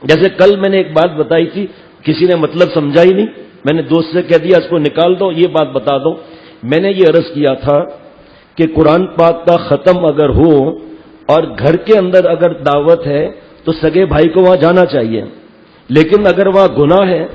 جیسے کل میں نے ایک بات بتائی تھی، کسی نے مطلب سمجھا ہی نہیں، میں نے دوست سے کہہ دیا اس کو نکال دو، یہ بات بتا دو۔ میں نے یہ عرض کیا تھا کہ قرآن پاک کا ختم اگر ہو اور گھر کے اندر اگر دعوت ہے تو سگے بھائی کو وہاں جانا چاہیے، لیکن اگر وہاں گناہ ہے،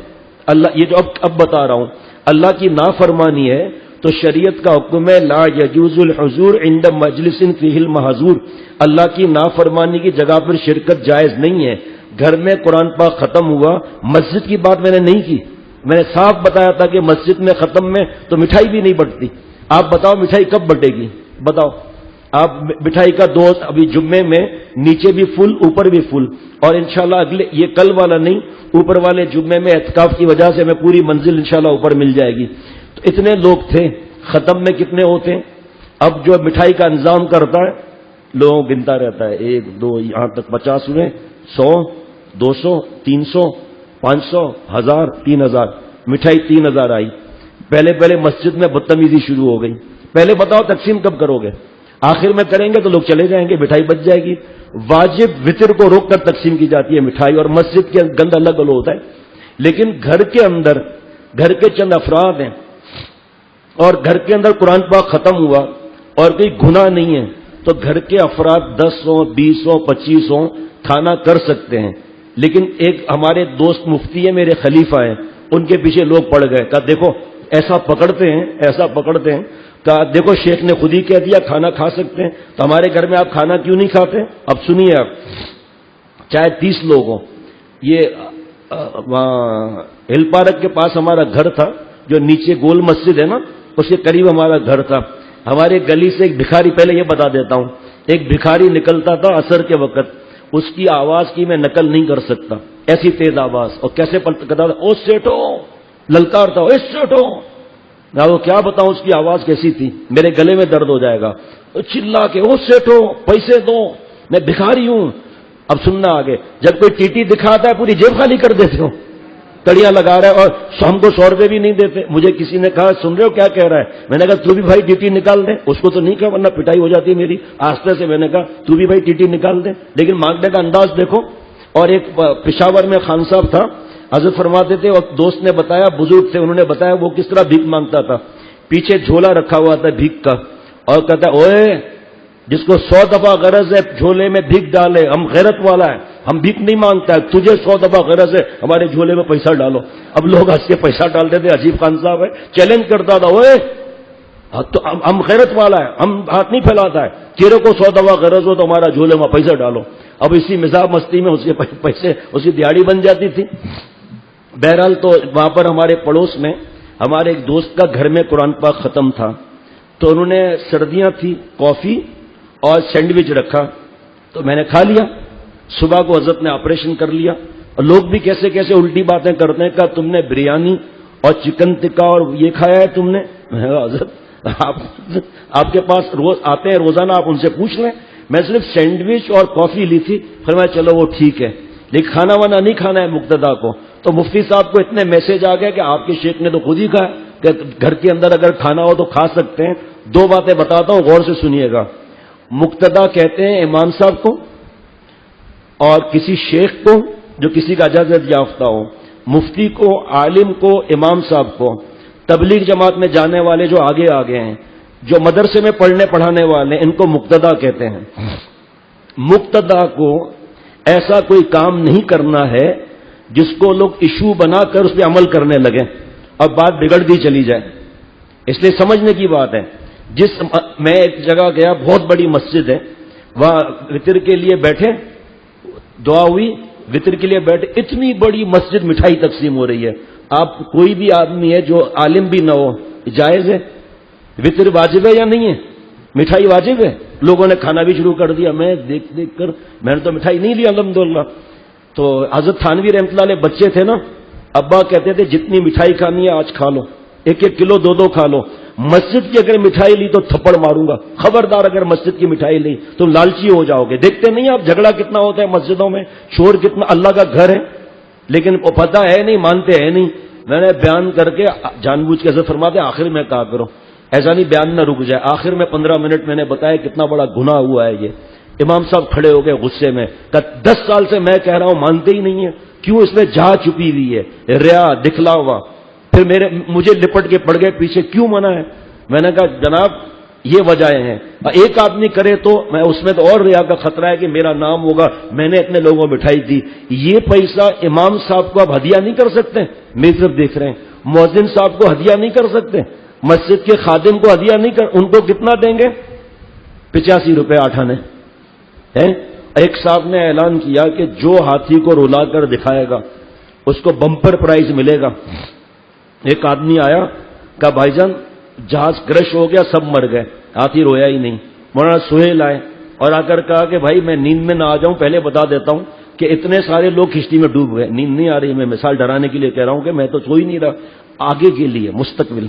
اللہ یہ جو اب بتا رہا ہوں، اللہ کی نافرمانی ہے تو شریعت کا حکم ہے لا یجوز الحضور عند مجلس فیہ المحظور، اللہ کی نافرمانی کی جگہ پر شرکت جائز نہیں ہے۔ گھر میں قرآن پاک ختم ہوا، مسجد کی بات میں نے نہیں کی، میں نے صاف بتایا تھا کہ مسجد میں ختم میں تو مٹھائی بھی نہیں بٹتی۔ آپ بتاؤ مٹھائی کب بٹے گی؟ بتاؤ آپ، مٹھائی کا دوست ابھی جمعے میں نیچے بھی فل اوپر بھی فل، اور انشاءاللہ اگلے یہ کل والا نہیں، اوپر والے جمعے میں اعتکاف کی وجہ سے ہمیں پوری منزل انشاءاللہ اوپر مل جائے گی۔ تو اتنے لوگ تھے، ختم میں کتنے ہوتے ہیں؟ اب جو مٹھائی کا انتظام کرتا ہے لوگوں گنتا رہتا ہے، 1 2 یہاں تک 50 ہوئے، 100 200 300 500 1000 3000، مٹھائی 3000 آئی۔ پہلے مسجد میں بدتمیزی شروع ہو گئی، پہلے بتاؤ تقسیم کب کرو گے؟ آخر میں کریں گے تو لوگ چلے جائیں گے، مٹھائی بچ جائے گی۔ واجب وطر کو روک کر تقسیم کی جاتی ہے مٹھائی، اور مسجد کے گند الگ الگ ہوتا ہے، لیکن گھر کے اندر گھر کے چند افراد ہیں اور گھر کے اندر قرآن پاک ختم ہوا اور کوئی گناہ نہیں ہے تو گھر کے افراد 10 ہوں 20 ہوں 25 ہوں کھانا کر سکتے ہیں۔ لیکن ایک ہمارے دوست مفتی ہیں، میرے خلیفہ ہیں، ان کے پیچھے لوگ پڑ گئے، کہا دیکھو ایسا پکڑتے ہیں کہا دیکھو شیخ نے خود ہی کہہ دیا کھانا کھا سکتے ہیں، تو ہمارے گھر میں آپ کھانا کیوں نہیں کھاتے؟ اب سنیے، آپ چاہے 30 لوگ ہوں، یہ وہاں ہل پارک کے پاس ہمارا گھر تھا، جو نیچے گول مسجد ہے نا، اس کے قریب ہمارا گھر تھا۔ ہمارے گلی سے ایک بھکاری، پہلے یہ بتا دیتا ہوں، ایک بھکاری نکلتا تھا عصر کے وقت، اس کی آواز کی میں نقل نہیں کر سکتا، ایسی تیز آواز، اور کیسے کہتا تھا او سیٹو، للکارتا او سیٹو، نہ وہ کیا بتاؤں اس کی آواز کیسی تھی، میرے گلے میں درد ہو جائے گا، چلا کے او سیٹو پیسے دو، میں بھکاری ہوں۔ اب سننا آگے، جب کوئی ٹیٹی دکھاتا ہے پوری جیب خالی کر دیتے ہو، کڑیاں لگا رہا ہے اور ہم کو 100 روپے بھی نہیں دیتے۔ مجھے کسی نے کہا سن رہے ہو کیا کہہ رہا ہے؟ میں نے کہا تو بھی بھائی ٹیٹی نکال دے، اس کو تو نہیں کہا ورنہ پٹائی ہو جاتی میری، آستے سے میں نے کہا تو بھی بھائی ٹیٹی نکال دے، لیکن مانگنے کا انداز دیکھو۔ اور ایک پشاور میں خان صاحب تھا، حضرت فرماتے تھے، اور دوست نے بتایا، بزرگ تھے، انہوں نے بتایا وہ کس طرح بھیک مانگتا تھا، پیچھے جھولا رکھا ہوا تھا بھیک کا، اور کہتا ہے اوئے جس کو 100 دفعہ غرض ہے جھولے میں بھیک ڈالے، ہم غیرت والا ہے، ہم بھیک نہیں مانگتا ہے، تجھے 100 دفعہ غرض ہے ہمارے جھولے میں پیسہ ڈالو۔ اب لوگ ہنس کے پیسہ ڈالتے تھے، عجیب خان صاحب ہے، چیلنج کرتا تھا، اوئے تو ہم غیرت والا ہے، ہم ہاتھ نہیں پھیلاتا ہے، تیرے کو 100 دفعہ غرض ہو تو ہمارا جھولے میں پیسہ ڈالو۔ اب اسی مزاح مستی میں اس کے پیسے، اس کی دیہڑی بن جاتی تھی۔ بہرحال تو وہاں پر ہمارے پڑوس میں ہمارے ایک دوست کا گھر میں قرآن پاک ختم تھا، تو انہوں نے سردیاں تھی، کافی اور سینڈوچ رکھا، تو میں نے کھا لیا۔ صبح کو حضرت نے آپریشن کر لیا، اور لوگ بھی کیسے کیسے الٹی باتیں کرتے ہیں، کہا تم نے بریانی اور چکن ٹکا اور یہ کھایا ہے تم نے؟ میں کہا حضرت آپ کے پاس روز آتے ہیں روزانہ، آپ ان سے پوچھ لیں، میں صرف سینڈوچ اور کافی لی تھی۔ فرمایا چلو وہ ٹھیک ہے، لیکن کھانا وانا نہیں کھانا ہے مقتدا کو۔ تو مفتی صاحب کو اتنے میسج آ گئے کہ آپ کے شیخ نے تو خود ہی کہا کہ گھر کے اندر اگر کھانا ہو تو کھا سکتے ہیں۔ 2 باتیں بتاتا ہوں، غور سے سنیے گا۔ مقتدا کہتے ہیں امام صاحب کو اور کسی شیخ کو جو کسی کا اجازت یافتہ ہو، مفتی کو، عالم کو، امام صاحب کو، تبلیغ جماعت میں جانے والے جو آگے آگے ہیں، جو مدرسے میں پڑھنے پڑھانے والے، ان کو مقتدا کہتے ہیں۔ مقتدا کو ایسا کوئی کام نہیں کرنا ہے جس کو لوگ ایشو بنا کر اس پہ عمل کرنے لگیں اور بات بگڑتی چلی جائے، اس لیے سمجھنے کی بات ہے۔ میں ایک جگہ گیا، بہت بڑی مسجد ہے، وہاں وطر کے لیے بیٹھے، دعا ہوئی، وطر کے لیے بیٹھے، اتنی بڑی مسجد، مٹھائی تقسیم ہو رہی ہے۔ آپ کوئی بھی آدمی ہے جو عالم بھی نہ ہو، جائز ہے؟ وطر واجب ہے یا نہیں ہے؟ مٹھائی واجب ہے؟ لوگوں نے کھانا بھی شروع کر دیا، میں دیکھ دیکھ کر میں نے تو مٹھائی نہیں لی الحمدللہ۔ تو حضرت تھانوی رحمۃ اللہ علیہ بچے تھے نا، ابا کہتے تھے جتنی مٹھائی کھانی ہے آج کھا لو، 1-1 کلو 2-2 کھا لو، مسجد کی اگر مٹھائی لی تو تھپڑ ماروں گا، خبردار اگر مسجد کی مٹھائی لی تو لالچی ہو جاؤ گے۔ دیکھتے نہیں آپ جھگڑا کتنا ہوتا ہے مسجدوں میں، شور کتنا، اللہ کا گھر ہے لیکن وہ پتہ ہے نہیں، مانتے ہیں نہیں۔ میں نے بیان کر کے جان بوجھ کے حضرت فرماتے آخر میں کہا کرو، ایسا نہیں بیان نہ رک جائے، آخر میں 15 منٹ میں نے بتایا کتنا بڑا گناہ ہوا ہے یہ، امام صاحب کھڑے ہو گئے غصے میں، کہ 10 سال سے میں کہہ رہا ہوں مانتے ہی نہیں ہے، کیوں اس میں جہا چھپی ہوئی ہے، ریا دکھلاوا، پھر مجھے لپٹ کے پڑ گئے پیچھے، کیوں منع ہے؟ میں نے کہا جناب یہ وجہیں ہیں، ایک آدمی کرے تو میں اس میں تو اور ریا کا خطرہ ہے کہ میرا نام ہوگا، میں نے اتنے لوگوں بٹھائی تھی، یہ پیسہ امام صاحب کو آپ ہدیہ نہیں کر سکتے؟ میری طرف دیکھ رہے ہیں، مؤذن صاحب کو ہدیہ نہیں کر سکتے، مسجد کے خادم کو ہدیہ نہیں کر، ان کو کتنا دیں گے؟ 85 روپے 8 آنے ہیں۔ ایک صاحب نے اعلان کیا کہ جو ہاتھی کو رلا کر دکھائے گا اس کو بمپر پرائز ملے گا۔ ایک آدمی آیا، کہا بھائی جان جہاز کرش ہو گیا، سب مر گئے، ہاتھی رویا ہی نہیں۔ مولانا سہیل آئے اور آ کر کہا کہ بھائی میں نیند میں نہ آ جاؤں، پہلے بتا دیتا ہوں کہ اتنے سارے لوگ کشتی میں ڈوب گئے، نیند نہیں آ رہی، میں مثال ڈرانے کے لیے کہہ رہا ہوں کہ میں تو سو ہی نہیں رہا، آگے کے لیے مستقبل۔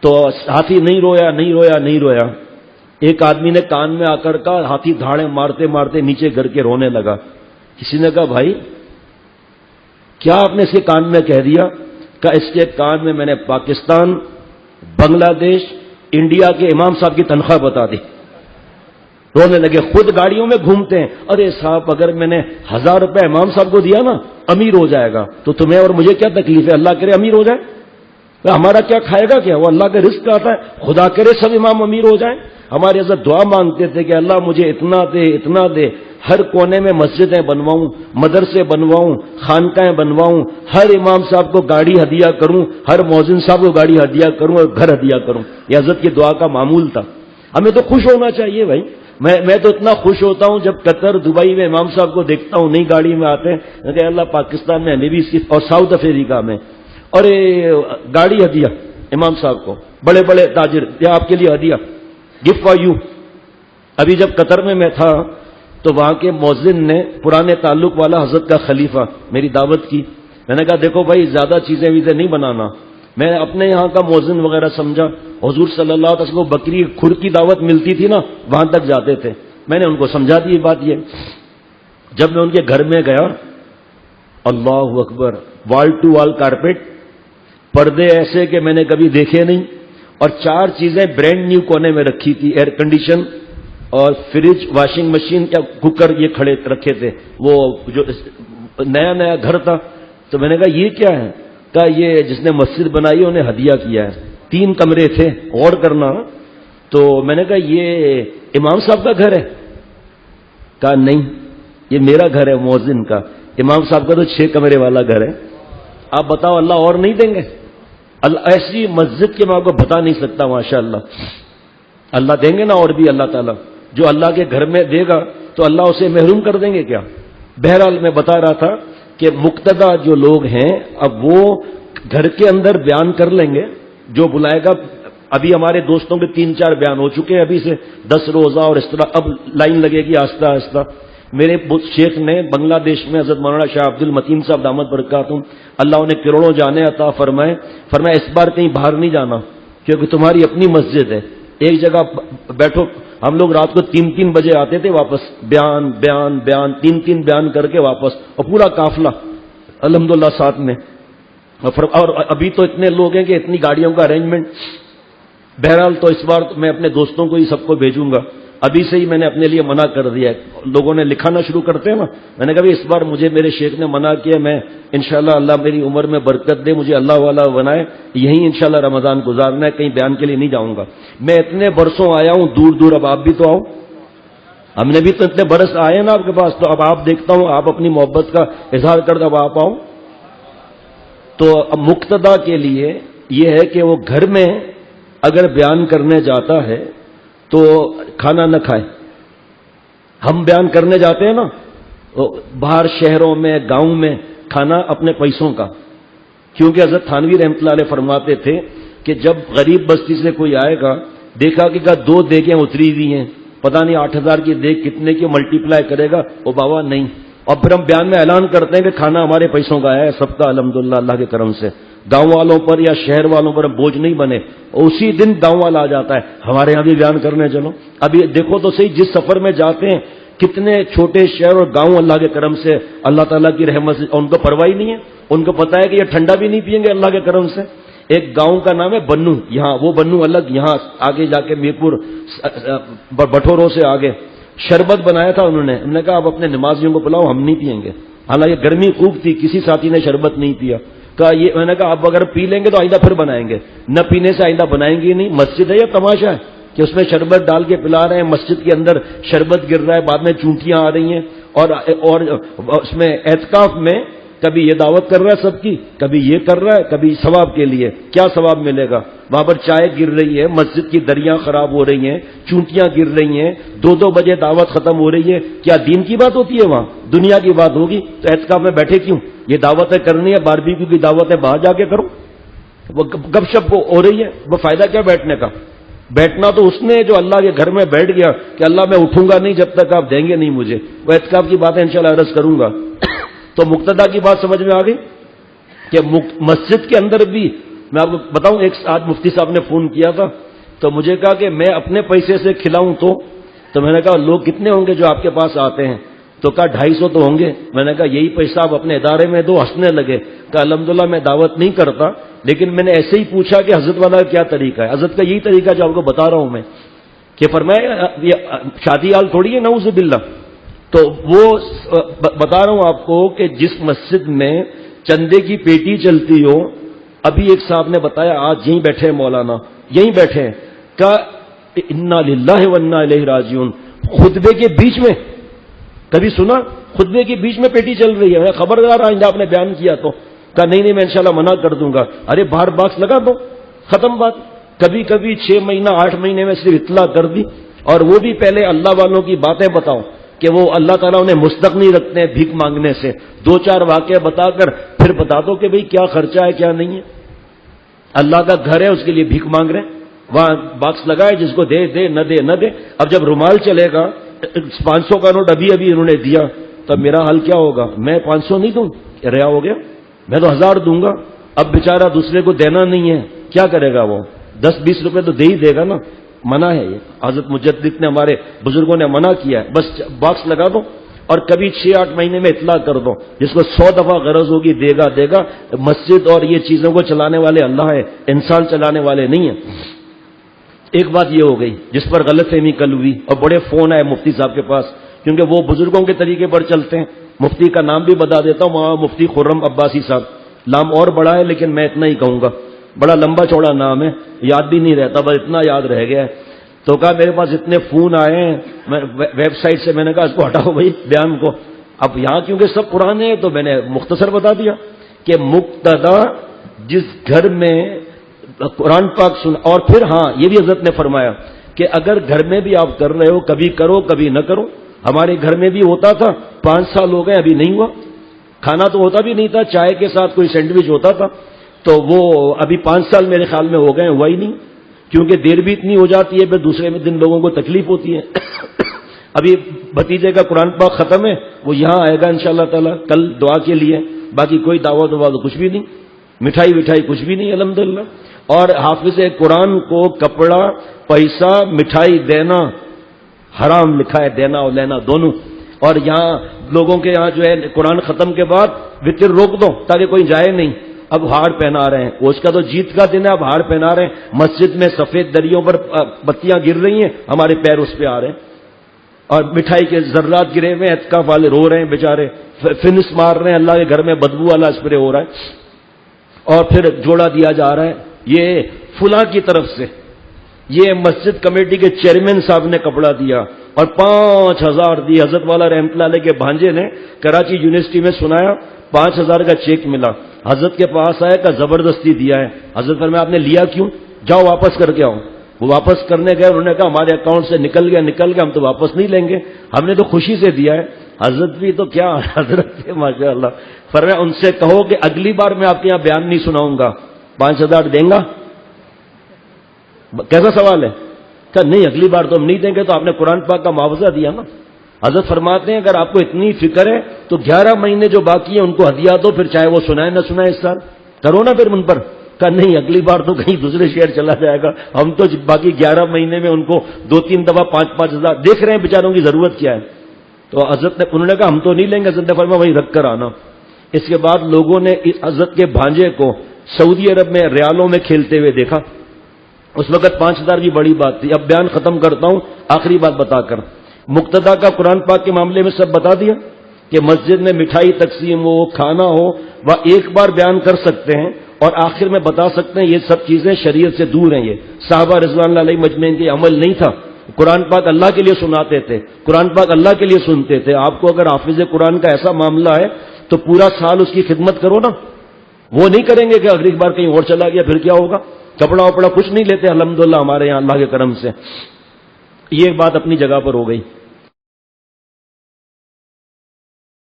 تو ہاتھی نہیں رویا نہیں رویا نہیں رویا۔ ایک آدمی نے کان میں آ کر کہا، ہاتھی دھاڑے مارتے مارتے نیچے گر کے رونے لگا۔ کسی نے کہا بھائی کیا آپ نے اس کے کان میں کہہ دیا؟ کہ اس کے کان میں نے پاکستان، بنگلہ دیش، انڈیا کے امام صاحب کی تنخواہ بتا دی۔ رونے لگے، خود گاڑیوں میں گھومتے ہیں، ارے صاحب اگر میں نے 1000 روپے امام صاحب کو دیا نا امیر ہو جائے گا، تو تمہیں اور مجھے کیا تکلیف ہے؟ اللہ کرے امیر ہو جائے، ہمارا کیا کھائے گا کیا؟ وہ اللہ کا رزق آتا ہے، خدا کرے سب امام امیر ہو جائیں۔ ہمارے حضرت دعا مانگتے تھے کہ اللہ مجھے اتنا دے اتنا دے، ہر کونے میں مسجدیں بنواؤں، مدرسے بنواؤں، خانقاہیں بنواؤں، ہر امام صاحب کو گاڑی ہدیہ کروں، ہر مؤذن صاحب کو گاڑی ہدیہ کروں اور گھر ہدیہ کروں۔ یہ حضرت کی دعا کا معمول تھا۔ ہمیں تو خوش ہونا چاہیے بھائی، میں تو اتنا خوش ہوتا ہوں جب قطر دبئی میں امام صاحب کو دیکھتا ہوں نئی گاڑی میں آتے ہیں کہ اللہ پاکستان میں ہمیں بھی اس کی، اور ساؤتھ افریقہ میں، اور گاڑی ہدیہ امام صاحب کو، بڑے بڑے تاجر، یہ آپ کے لیے ہدیہ، گفٹ فار یو۔ ابھی جب قطر میں تھا تو وہاں کے مؤذن نے، پرانے تعلق والا حضرت کا خلیفہ، میری دعوت کی۔ میں نے کہا دیکھو بھائی زیادہ چیزیں ویزیں نہیں بنانا، میں اپنے یہاں کا مؤذن وغیرہ سمجھا، حضور صلی اللہ علیہ وسلم کو بکری کھر کی دعوت ملتی تھی نا، وہاں تک جاتے تھے۔ میں نے ان کو سمجھا دی بات یہ۔ جب میں ان کے گھر میں گیا، اللہ اکبر، وال ٹو وال کارپیٹ، پردے ایسے کہ میں نے کبھی دیکھے نہیں، اور 4 چیزیں برینڈ نیو کونے میں رکھی تھی، ایئر کنڈیشن اور فریج، واشنگ مشین، کیا کوکر یہ کھڑے رکھے تھے، وہ جو نیا نیا گھر تھا۔ تو میں نے کہا یہ کیا ہے؟ کہا یہ جس نے مسجد بنائی انہیں ہدیہ کیا ہے۔ 3 کمرے تھے، غور کرنا۔ تو میں نے کہا یہ امام صاحب کا گھر ہے؟ کہا نہیں یہ میرا گھر ہے مؤذن کا، امام صاحب کا تو 6 کمرے والا گھر ہے۔ آپ بتاؤ اللہ اور نہیں دیں گے؟ اللہ ایسی مسجد کے میں آپ کو بتا نہیں سکتا، ماشاءاللہ اللہ دیں گے نا، اور بھی اللہ تعالیٰ جو اللہ کے گھر میں دے گا تو اللہ اسے محروم کر دیں گے کیا؟ بہرحال میں بتا رہا تھا کہ مقتدی جو لوگ ہیں اب وہ گھر کے اندر بیان کر لیں گے، جو بلائے گا۔ ابھی ہمارے دوستوں کے 3-4 بیان ہو چکے ہیں، ابھی سے 10 روزہ اور اس طرح اب لائن لگے گی آہستہ آہستہ۔ میرے شیخ نے بنگلہ دیش میں حضرت مولانا شاہ عبد المتین صاحب دامت برکاتہم، اللہ انہیں کروڑوں جانے عطا فرمائے، فرمایا اس بار کہیں باہر نہیں جانا کیونکہ تمہاری اپنی مسجد ہے، ایک جگہ بیٹھو۔ ہم لوگ رات کو 3-3 بجے آتے تھے واپس، بیان بیان بیان، 3 بیان کر کے واپس، اور پورا قافلہ الحمدللہ ساتھ میں۔ اور ابھی تو اتنے لوگ ہیں کہ اتنی گاڑیوں کا ارینجمنٹ۔ بہرحال تو اس بار میں اپنے دوستوں کو ہی سب کو بھیجوں گا، ابھی سے ہی میں نے اپنے لیے منع کر دیا ہے۔ لوگوں نے لکھانا شروع کرتے ہیں نا، میں نے کہا اس بار مجھے میرے شیخ نے منع کیا، میں انشاءاللہ اللہ میری عمر میں برکت دے، مجھے اللہ والا بنائے، یہیں انشاءاللہ رمضان گزارنا ہے، کہیں بیان کے لیے نہیں جاؤں گا۔ میں اتنے برسوں آیا ہوں دور دور، اب آپ بھی تو آؤ، ہم نے بھی تو اتنے برس آئے نا آپ کے پاس، تو اب آپ دیکھتا ہوں آپ اپنی محبت کا اظہار کر دو، اب آپ آؤ۔ تو اب مقتدی کے لیے یہ ہے کہ وہ گھر میں اگر بیان کرنے جاتا ہے تو کھانا نہ کھائے۔ ہم بیان کرنے جاتے ہیں نا باہر شہروں میں، گاؤں میں، کھانا اپنے پیسوں کا، کیونکہ حضرت تھانوی رحمۃ اللہ علیہ فرماتے تھے کہ جب غریب بستی سے کوئی آئے گا، دیکھا کہ 2 دیگیں اتری ہوئی ہیں، پتہ نہیں 8000 کی دیگ کتنے کی ملٹیپلائی کرے گا، وہ بابا نہیں۔ اور پھر ہم بیان میں اعلان کرتے ہیں کہ کھانا ہمارے پیسوں کا ہے سب کا، الحمدللہ اللہ کے کرم سے، گاؤں والوں پر یا شہر والوں پر بوجھ نہیں بنے۔ اسی دن گاؤں والا آ جاتا ہے ہمارے یہاں بھی بیان کرنے چلو۔ ابھی دیکھو تو صحیح، جس سفر میں جاتے ہیں کتنے چھوٹے شہر اور گاؤں اللہ کے کرم سے، اللہ تعالیٰ کی رحمت سے، ان کو پرواہ نہیں ہے، ان کو پتہ ہے کہ یہ ٹھنڈا بھی نہیں پئیں گے اللہ کے کرم سے۔ ایک گاؤں کا نام ہے بنو، یہاں وہ بنو الگ، یہاں آگے جا کے میرپور بٹھوروں سے آگے، شربت بنایا تھا انہوں نے کہا آپ اپنے نمازیوں کو پلاؤ، ہم نہیں پیئیں گے. حالانکہ گرمی خوب تھی، کسی ساتھی نے شربت نہیں پیا. کہا یہ میں نے کہا آپ اگر پی لیں گے تو آئندہ پھر بنائیں گے، نہ پینے سے آئندہ بنائیں گے نہیں. مسجد ہے یا تماشا ہے کہ اس میں شربت ڈال کے پلا رہے ہیں؟ مسجد کے اندر شربت گر رہا ہے، بعد میں چونٹیاں آ رہی ہیں، اور اس میں اعتکاف میں کبھی یہ دعوت کر رہا ہے سب کی، کبھی یہ کر رہا ہے، کبھی ثواب کے لیے. کیا ثواب ملے گا؟ وہاں پر چائے گر رہی ہے، مسجد کی دریاں خراب ہو رہی ہیں، چونٹیاں گر رہی ہیں، 2 بجے دعوت ختم ہو رہی ہے. کیا دین کی بات ہوتی ہے وہاں؟ دنیا کی بات ہوگی تو اعتکاف میں بیٹھے کیوں؟ یہ دعوتیں کرنی ہے، باربیکیو کی دعوتیں باہر جا کے کرو. وہ گپ شپ ہو رہی ہے، وہ فائدہ کیا بیٹھنے کا؟ بیٹھنا تو اس نے جو اللہ کے گھر میں بیٹھ گیا کہ اللہ میں اٹھوں گا نہیں جب تک آپ دیں گے نہیں مجھے. وہ اعتکاف کی باتیں انشاءاللہ عرض کروں گا. تو مقتدا کی بات سمجھ میں آ گئی کہ مسجد کے اندر بھی میں آپ کو بتاؤں، ایک آج مفتی صاحب نے فون کیا تھا تو مجھے کہا کہ میں اپنے پیسے سے کھلاؤں تو میں نے کہا لوگ کتنے ہوں گے جو آپ کے پاس آتے ہیں؟ تو کہا 250 تو ہوں گے. میں نے کہا یہی پیسہ آپ اپنے ادارے میں دو. ہنسنے لگے. کہا الحمدللہ میں دعوت نہیں کرتا، لیکن میں نے ایسے ہی پوچھا کہ حضرت والا کیا طریقہ ہے. حضرت کا یہی طریقہ جو آپ کو بتا رہا ہوں میں، کہ فرمایا یہ شادی حال تھوڑی ہے نعوذ باللہ. تو وہ بتا رہا ہوں آپ کو کہ جس مسجد میں چندے کی پیٹی چلتی ہو، ابھی ایک صاحب نے بتایا آج یہیں بیٹھے ہیں مولانا، یہیں بیٹھے ہیں، کہ انا للہ و انا الیہ راجعون. خطبے کے بیچ میں کبھی سنا؟ خطبے کے بیچ میں پیٹی چل رہی ہے. خبردار آئندہ آپ نے بیان کیا تو. کہا نہیں میں انشاءاللہ منع کر دوں گا. ارے باہر باکس لگا دو، ختم بات. کبھی کبھی 6 مہینہ 8 مہینے میں صرف اطلاع کر دی، اور وہ بھی پہلے اللہ والوں کی باتیں بتاؤ کہ وہ اللہ تعالیٰ انہیں مستق نہیں رکھتے ہیں بھیک مانگنے سے. 2-4 واقعے بتا کر پھر بتا دو کہ بھئی کیا خرچہ ہے کیا نہیں ہے. اللہ کا گھر ہے، اس کے لیے بھیک مانگ رہے ہیں. وہاں باکس لگائے، جس کو دے دے، نہ دے نہ دے. اب جب رومال چلے گا، 500 کا نوٹ ابھی انہوں نے دیا، تب میرا حال کیا ہوگا؟ میں 500 نہیں دوں، ریا ہو گیا. میں تو 1000 دوں گا. اب بیچارہ دوسرے کو دینا نہیں ہے، کیا کرے گا وہ؟ 10-20 روپے تو دے ہی دے گا نا. منع ہے یہ. حضرت مجدد نے، ہمارے بزرگوں نے منع کیا ہے. بس باکس لگا دو اور کبھی 6-8 مہینے میں اطلاع کر دو. جس کو 100 دفعہ غرض ہوگی دے گا. مسجد اور یہ چیزوں کو چلانے والے اللہ ہے، انسان چلانے والے نہیں ہیں. ایک بات یہ ہو گئی جس پر غلط فہمی کل ہوئی، اور بڑے فون آئے مفتی صاحب کے پاس، کیونکہ وہ بزرگوں کے طریقے پر چلتے ہیں. مفتی کا نام بھی بتا دیتا ہوں، وہاں مفتی خرم عباسی صاحب. نام اور بڑا ہے لیکن میں اتنا ہی کہوں گا، بڑا لمبا چوڑا نام ہے، یاد بھی نہیں رہتا، بس اتنا یاد رہ گیا ہے. تو کہا میرے پاس اتنے فون آئے ہیں ویب سائٹ سے. میں نے کہا اس کو ہٹاؤ بھائی بیان کو. اب یہاں کیونکہ سب پرانے ہیں تو میں نے مختصر بتا دیا کہ مقتدا جس گھر میں قرآن پاک سن. اور پھر ہاں یہ بھی حضرت نے فرمایا کہ اگر گھر میں بھی آپ کر رہے ہو، کبھی کرو کبھی نہ کرو. ہمارے گھر میں بھی ہوتا تھا، 5 سال ہو گئے ابھی نہیں ہوا. کھانا تو ہوتا بھی نہیں تھا، چائے کے ساتھ کوئی سینڈوچ ہوتا تھا. تو وہ ابھی 5 سال میرے خیال میں ہو گئے، ہوا ہی نہیں، کیونکہ دیر بھی اتنی ہو جاتی ہے، پھر دوسرے دن لوگوں کو تکلیف ہوتی ہے. ابھی بھتیجے کا قرآن پاک ختم ہے، وہ یہاں آئے گا انشاءاللہ تعالی کل دعا کے لیے. باقی کوئی دعوت کچھ بھی نہیں، مٹھائی وٹھائی کچھ بھی نہیں الحمدللہ. اور حافظ قرآن کو کپڑا، پیسہ، مٹھائی دینا حرام لکھا ہے، دینا اور لینا دونوں. اور یہاں لوگوں کے یہاں جو ہے قرآن ختم کے بعد وطر روک دو تاکہ کوئی جائے نہیں. اب ہار پہنا رہے ہیں، اس کا تو جیت کا دن ہے، اب ہار پہنا رہے ہیں. مسجد میں سفید دریوں پر بتیاں گر رہی ہیں، ہمارے پیر اس پہ آ رہے ہیں، اور مٹھائی کے ذرات گرے ہوئے، اعتکاف والے رو رہے ہیں بیچارے، فنس مار رہے ہیں. اللہ کے گھر میں بدبو والا اسپرے ہو رہا ہے، اور پھر جوڑا دیا جا رہا ہے یہ فلاں کی طرف سے. یہ مسجد کمیٹی کے چیئرمین صاحب نے کپڑا دیا اور 5000 دی. حضرت والا رحمت اللہ علیہ کے بھانجے نے کراچی یونیورسٹی میں سنایا، 5000 کا چیک ملا. حضرت کے پاس آیا کہ زبردستی دیا ہے. حضرت فرمایا آپ نے لیا کیوں؟ جاؤ واپس کر کے آؤ. وہ واپس کرنے گئے، انہوں نے کہا ہمارے اکاؤنٹ سے نکل گیا، ہم تو واپس نہیں لیں گے، ہم نے تو خوشی سے دیا ہے. حضرت بھی تو کیا حضرت تھے ماشاء اللہ. فرمایا ان سے کہو کہ اگلی بار میں آپ کے یہاں بیان نہیں سناؤں گا. 5000 دیں گا؟ کیسا سوال ہے؟ کہ نہیں اگلی بار تو ہم نہیں دیں گے. تو آپ نے قرآن پاک کا معاوضہ دیا نا. حضرت فرماتے ہیں اگر آپ کو اتنی فکر ہے تو 11 مہینے جو باقی ہیں ان کو ہدیہ دو، پھر چاہے وہ سنائے نہ سنائے اس سال، کرو نا پھر ان پر. کہ نہیں اگلی بار تو کہیں دوسرے شہر چلا جائے گا، ہم تو باقی 11 مہینے میں ان کو 2-3 دفعہ 5-5 ہزار دیکھ رہے ہیں بیچاروں کی ضرورت کیا ہے. تو حضرت نے انہوں نے کہا ہم تو نہیں لیں گے. حضرت نے فرمایا وہیں رکھ کر آنا. اس کے بعد لوگوں نے حضرت کے بھانجے کو سعودی عرب میں ریالوں میں کھیلتے ہوئے دیکھا. اس وقت 5000 بھی بڑی بات تھی. اب بیان ختم کرتا ہوں آخری بات بتا کر مقتدا کا قرآن پاک کے معاملے میں سب بتا دیا کہ مسجد میں مٹھائی تقسیم ہو، کھانا ہو، وہ ایک بار بیان کر سکتے ہیں اور آخر میں بتا سکتے ہیں یہ سب چیزیں شریعت سے دور ہیں. یہ صحابہ رضوان اللہ علیہ مجمعین کے عمل نہیں تھا. قرآن پاک اللہ کے لیے سناتے تھے، قرآن پاک اللہ کے لیے سنتے تھے. آپ کو اگر حافظ قرآن کا ایسا معاملہ ہے تو پورا سال اس کی خدمت کرو نا. وہ نہیں کریں گے کہ اگلی بار کہیں اور چلا گیا پھر کیا ہوگا. کپڑا وپڑا کچھ نہیں لیتے الحمدللہ ہمارے یہاں اللہ کے کرم سے. یہ ایک بات اپنی جگہ پر ہو گئی.